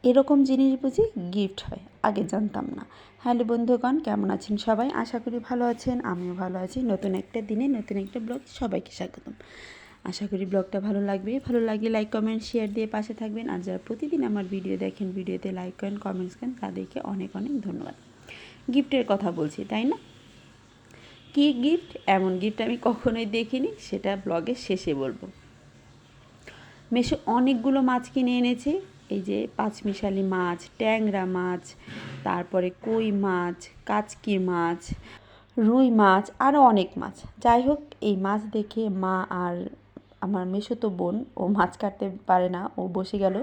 এরকম জিনিস বুঝি গিফট হয়, আগে জানতাম না। হ্যালো বন্ধুগণ, কেমন আছেন সবাই? আশা করি ভালো আছেন, আমিও ভালো আছি। নতুন একটা দিনে নতুন একটা ব্লগ, সবাইকে স্বাগতম। আশা করি ব্লগটা ভালো লাগবে। ভালো লাগলে লাইক কমেন্ট শেয়ার দিয়ে পাশে থাকবেন। আর যারা প্রতিদিন আমার ভিডিও দেখেন, ভিডিওতে লাইক করেন, কমেন্টস করেন, তাদেরকে অনেক অনেক ধন্যবাদ। গিফটের কথা বলছি, তাই না? কী গিফট? এমন গিফট আমি কখনোই দেখিনি, সেটা ব্লগের শেষে বলবো। মেশো অনেকগুলো মাছ কিনে এনেছে। এই যে পাঁচমিশালি মাছ, ট্যাংরা মাছ, তারপরে কই মাছ, কাচকি মাছ, রুই মাছ, আরও অনেক মাছ। যাই হোক, এই মাছ দেখে মা আর আমার মেসোতো বোন, ও মাছ কাটতে পারে না, ও বসে গেল।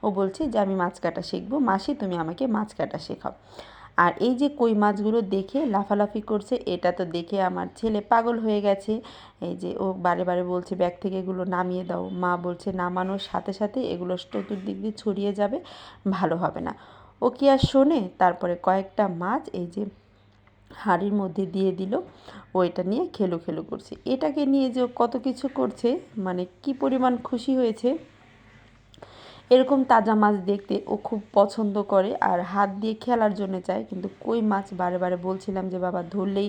ও বলছে যে আমি মাছ কাটা শিখবো, মাসি তুমি আমাকে মাছ কাটা শেখাও। আর এই যে কই মাছগুলো দেখে লাফালাফি করছে, এটা তো দেখে আমার ছেলে পাগল হয়ে গেছে। এই যে ও বারে বারে বলছে ব্যাগ থেকে এগুলো নামিয়ে দাও। মা বলছে নামানোর সাথে সাথে এগুলো চতুর্দিক দিয়ে ছড়িয়ে যাবে, ভালো হবে না। ও কি আর শোনে? তারপরে কয়েকটা মাছ এই যে হাঁড়ির মধ্যে দিয়ে দিল। ও এটা নিয়ে খেলো খেলো করছে। এটাকে নিয়ে যে ও কত কিছু করছে, মানে কি পরিমাণ খুশি হয়েছে। এরকম তাজা মাছ দেখতে ও খুব পছন্দ করে, আর হাত দিয়ে খেলার জন্য চায়। কিন্তু কই মাছ বারে বারে বলছিলাম যে বাবা ধরলেই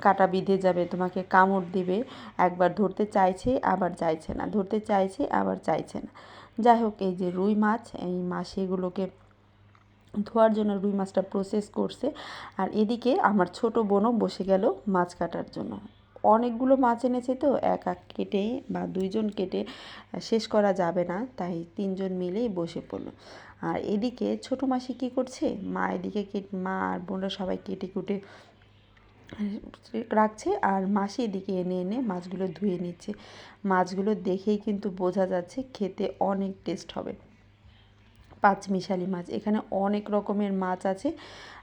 কাঁটা বিঁধে যাবে, তোমাকে কামড় দেবে। একবার ধরতে চাইছে, আবার চাইছে না, ধরতে চাইছে, আবার চাইছে না। যাই হোক, এই যে রুই মাছ, এই মাছ এগুলোকে ধোয়ার জন্য রুই মাছটা প্রসেস করছে। আর এদিকে আমার ছোট বোনও বসে গেল মাছ কাটার জন্য। অনেকগুলো মাছ এনেছে তো, এক এক কেটে বা দুইজন কেটে শেষ করা যাবে না, তাই তিনজন মিলেই বসে পড়লো। আর এদিকে ছোটো মাসি কী করছে, মা এদিকে মা আর বোনরা সবাই কেটে কুটে রাখছে, আর মাসি এদিকে এনে এনে মাছগুলো ধুয়ে নিচ্ছে। মাছগুলো দেখেই কিন্তু বোঝা যাচ্ছে খেতে অনেক টেস্ট হবে। পাঁচমিশালি মাছ, এখানে অনেক রকমের মাছ আছে।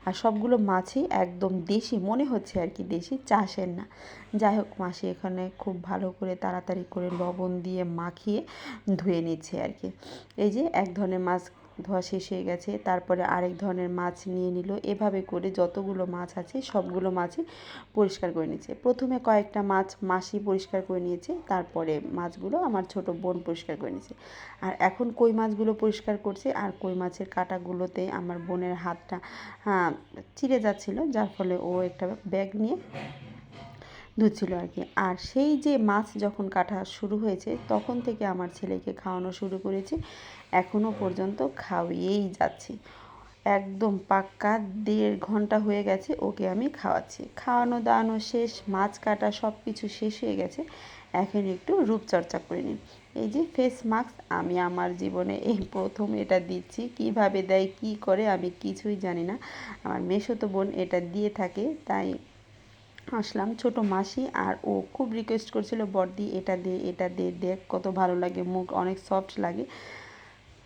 আর সবগুলো মাছই একদম দেশি মনে হচ্ছে আর কি, দেশি, চাষের না। যাই হোক, মাসি এখানে খুব ভালো করে তাড়াতাড়ি করে লবণ দিয়ে মাখিয়ে ধুয়ে নিচ্ছে আর কি। এই যে এক ধরনের মাছ ধোয়া শেষ হয়ে গেছে, তারপরে আরেক ধরনের মাছ নিয়ে নিল। এভাবে করে যতগুলো মাছ আছে সবগুলো মাছই পরিষ্কার করে নিচ্ছে। প্রথমে কয়েকটা মাছ মাসি পরিষ্কার করে নিয়েছে, তারপরে মাছগুলো আমার ছোট বোন পরিষ্কার করে নিয়েছে। আর এখন কই মাছগুলো পরিষ্কার করছে। আর কই মাছের কাঁটাগুলোতে আমার বোনের হাতটা চিড়ে যাচ্ছিলো, যার ফলে ও একটা ব্যাগ নিয়ে ধুচ্ছিল আর কি। আর সেই যে মাছ যখন কাটা শুরু হয়েছে, তখন থেকে আমার ছেলেকে খাওয়ানো শুরু করেছি, এখনও পর্যন্ত খাওয়িয়েই যাচ্ছি। একদম পাক্কা 1.5 ঘন্টা হয়ে গেছে ওকে আমি খাওয়াচ্ছি। খাওয়ানো দাওয়ানো শেষ, মাছ কাটা সব কিছু শেষ হয়ে গেছে। এখন একটু রূপচর্চা করে নিন। এই যে ফেস মাস্ক, আমি আমার জীবনে এই প্রথম এটা দিচ্ছি। কিভাবে দেয়, কি করে, আমি কিছুই জানি না। আমার মেসোতো বোন এটা দিয়ে থাকে, তাই আসলাম। ছোট মাসি আর ও খুব রিকোয়েস্ট করছিল, বড়দি এটা দে, এটা দে, দেখ কত ভালো লাগে, মুখ অনেক সফট লাগে।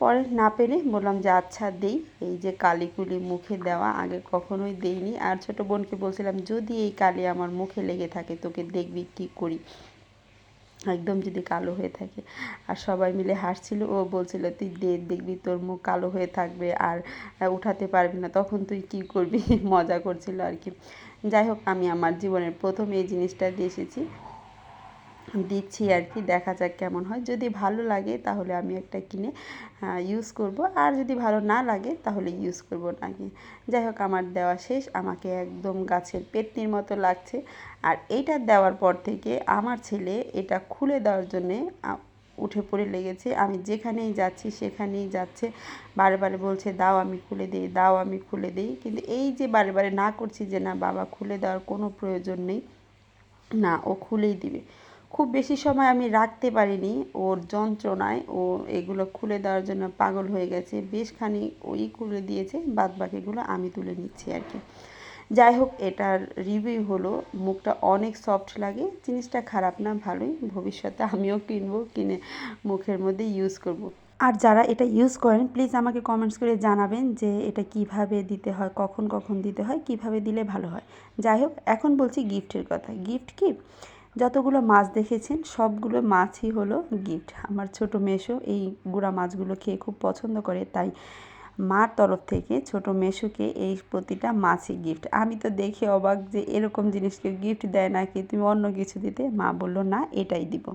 পরে না পেরে বললাম যে আচ্ছা দেই। এই যে কালিকুলি মুখে দেওয়া, আগে কখনোই দেইনি। আর ছোটো বোনকে বলছিলাম যদি এই কালি আমার মুখে লেগে থাকে, তোকে দেখবি কী করি, একদম যদি কালো হয়ে থাকে। আর সবাই মিলে হাসছিল। ও বলছিল তুই দেখবি তোর মুখ কালো হয়ে থাকবে আর উঠাতে পারবি না, তখন তুই কী করবি। মজা করছিল আর কি। যাই হোক, আমি আমার জীবনের প্রথম এই জিনিসটা দিচ্ছি আর কি, দেখা যাক কেমন হয়। যদি ভালো লাগে তাহলে আমি একটা কিনে ইউজ করব, আর যদি ভালো না লাগে তাহলে ইউজ করব না কি। যাই হোক, আমার দেওয়া শেষ। আমাকে একদম গাছের পেত্নির মতো লাগছে। আর এইটা দেওয়ার পর থেকে আমার ছেলে এটা খুলে দেওয়ার জন্যে উঠে পড়ে লেগেছে। আমি যেখানেই যাচ্ছি সেখানেই যাচ্ছে, বারে বারে বলছে দাও আমি খুলে দিই, দাও আমি খুলে দিই। কিন্তু এই যে বারে বারে না করছি যে না বাবা খুলে দেওয়ার কোনো প্রয়োজন নেই, না, ও খুলেই দিবে। খুব বেশি সময় আমি রাখতে পারিনি, ওর যন্ত্রণায় ও এগুলো খুলে দেওয়ার জন্য পাগল হয়ে গেছে। বেশখানি ওই খুলে দিয়েছে, বাদ বাকিগুলো আমি তুলে নিচ্ছি আর কি। যাই হোক, এটার রিভিউ হলো মুখটা অনেক সফট লাগে, জিনিসটা খারাপ না, ভালোই। ভবিষ্যতে আমিও কিনবো, কিনে মুখের মধ্যে ইউজ করব। আর যারা এটা ইউজ করেন প্লিজ আমাকে কমেন্টস করে জানাবেন যে এটা কিভাবে দিতে হয়, কখন কখন দিতে হয়, কিভাবে দিলে ভালো হয়। যাই হোক, এখন বলছি গিফটের কথা। গিফট কি, যতগুলো মাছ দেখেছেন সবগুলো মাছই হলো গিফট। আমার ছোট মেসো এই গুঁড়া মাছগুলো খেয়ে খুব পছন্দ করে, তাই মার তরফ থেকে ছোট মেসোকে এই প্রতিটা মাছই গিফট। আমি তো দেখে অবাক যে এরকম জিনিসকে গিফট দেয় নাকি, তুমি অন্য কিছু দিতে। মা বলল না, এটাই দিব।